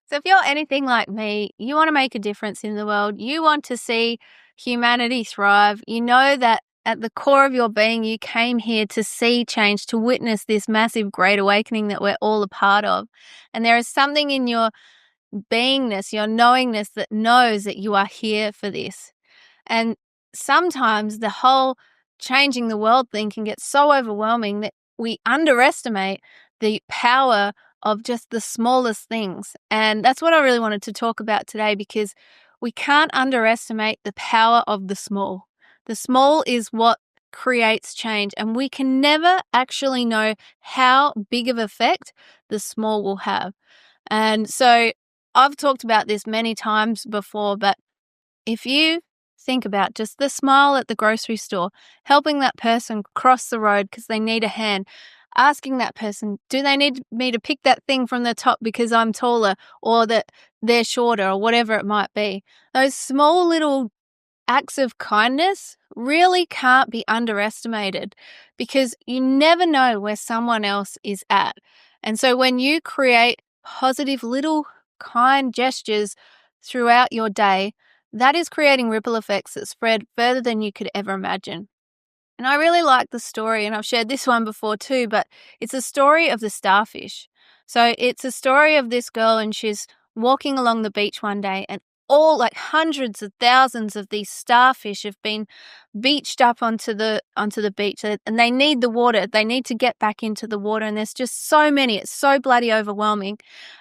So if you're anything like me, you want to make a difference in the world. You want to see humanity thrive. You know that at the core of your being, you came here to see change, to witness this massive great awakening that we're all a part of. And there is something in your beingness, your knowingness that knows that you are here for this. And sometimes the whole changing the world thing can get so overwhelming that we underestimate the power of just the smallest things. And that's what I really wanted to talk about today, because we can't underestimate the power of the small. The small is what creates change, and we can never actually know how big of effect the small will have. And so I've talked about this many times before, but if you think about just the smile at the grocery store, helping that person cross the road because they need a hand, asking that person, do they need me to pick that thing from the top because I'm taller or that they're shorter or whatever it might be. Those small little acts of kindness really can't be underestimated, because you never know where someone else is at. And so when you create positive little kind gestures throughout your day, that is creating ripple effects that spread further than you could ever imagine. And I really like the story, and I've shared this one before too, but it's a story of the starfish. So it's a story of this girl, and she's walking along the beach one day, and all like hundreds of thousands of these starfish have been beached up onto the beach, and they need the water. They need to get back into the water, and there's just so many. It's so bloody overwhelming.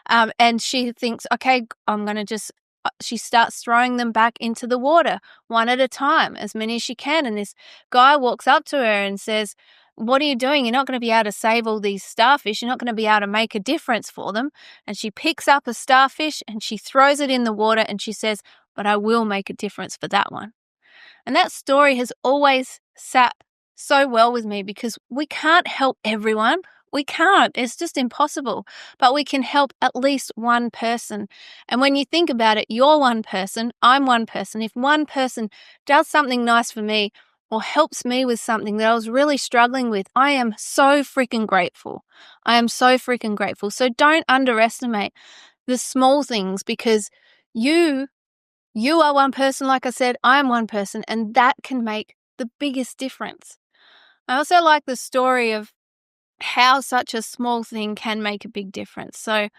And she thinks, okay, I'm going to just she starts throwing them back into the water one at a time, as many as she can. And this guy walks up to her and says, what are you doing? You're not going to be able to save all these starfish. You're not going to be able to make a difference for them. And she picks up a starfish and she throws it in the water and she says, but I will make a difference for that one. And that story has always sat so well with me, because we can't help everyone. We can't. It's just impossible. But we can help at least one person. And when you think about it, you're one person, I'm one person. If one person does something nice for me or helps me with something that I was really struggling with, I am so freaking grateful. I am so freaking grateful. So don't underestimate the small things, because you are one person, like I said, I am one person, and that can make the biggest difference. I also like the story of how such a small thing can make a big difference. So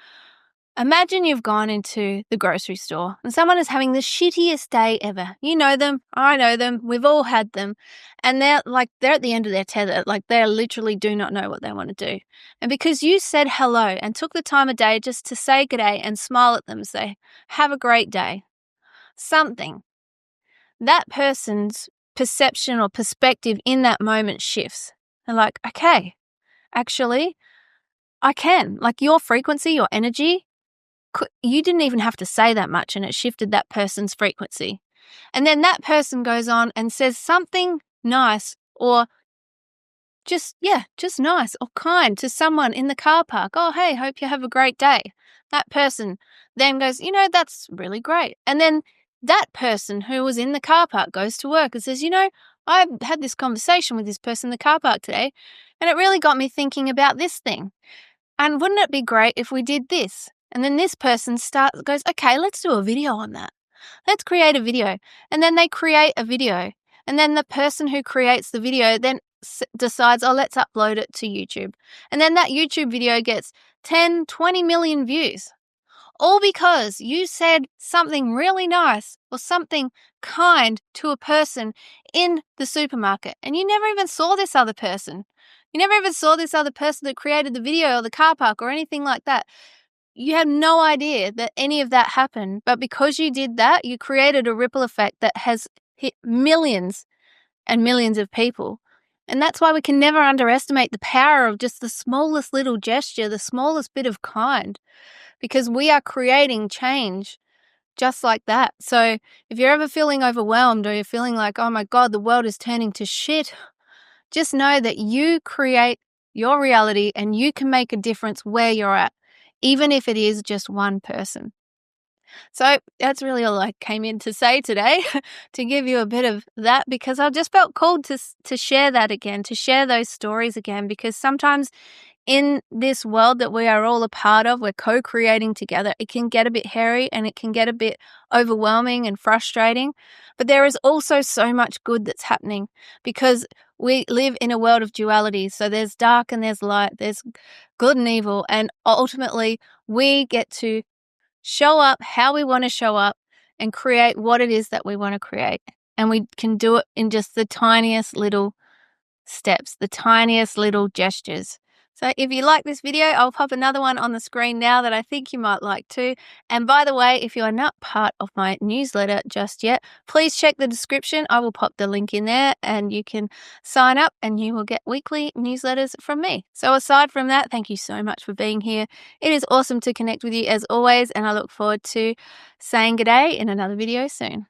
imagine you've gone into the grocery store and someone is having the shittiest day ever. You know them, I know them, we've all had them. And they're at the end of their tether, like they literally do not know what they want to do. And because you said hello and took the time of day just to say good day and smile at them and say, have a great day, something, that person's perception or perspective in that moment shifts. They're like, okay, actually, I can. Like your frequency, your energy, you didn't even have to say that much, and it shifted that person's frequency. And then that person goes on and says something nice or just nice or kind to someone in the car park. Oh, hey, hope you have a great day. That person then goes, that's really great. And then that person who was in the car park goes to work and says, I had this conversation with this person in the car park today, and it really got me thinking about this thing. And wouldn't it be great if we did this? And then this person goes, okay, let's do a video on that. Let's create a video. And then they create a video. And then the person who creates the video then decides, let's upload it to YouTube. And then that YouTube video gets 10, 20 million views. All because you said something really nice or something kind to a person in the supermarket. And you never even saw this other person. You never even saw this other person that created the video or the car park or anything like that. You have no idea that any of that happened. But because you did that, you created a ripple effect that has hit millions and millions of people. And that's why we can never underestimate the power of just the smallest little gesture, the smallest bit of kind, because we are creating change just like that. So if you're ever feeling overwhelmed, or you're feeling like, oh my God, the world is turning to shit, just know that you create your reality and you can make a difference where you're at, even if it is just one person. So that's really all I came in to say today, to give you a bit of that, because I just felt called to share that again, to share those stories again, because sometimes in this world that we are all a part of, we're co-creating together, it can get a bit hairy and it can get a bit overwhelming and frustrating. But there is also so much good that's happening because we live in a world of duality. So there's dark and there's light, there's good and evil. And ultimately, we get to show up how we want to show up and create what it is that we want to create. And we can do it in just the tiniest little steps, the tiniest little gestures. So if you like this video, I'll pop another one on the screen now that I think you might like too. And by the way, if you are not part of my newsletter just yet, please check the description. I will pop the link in there and you can sign up and you will get weekly newsletters from me. So aside from that, thank you so much for being here. It is awesome to connect with you as always, and I look forward to saying good day in another video soon.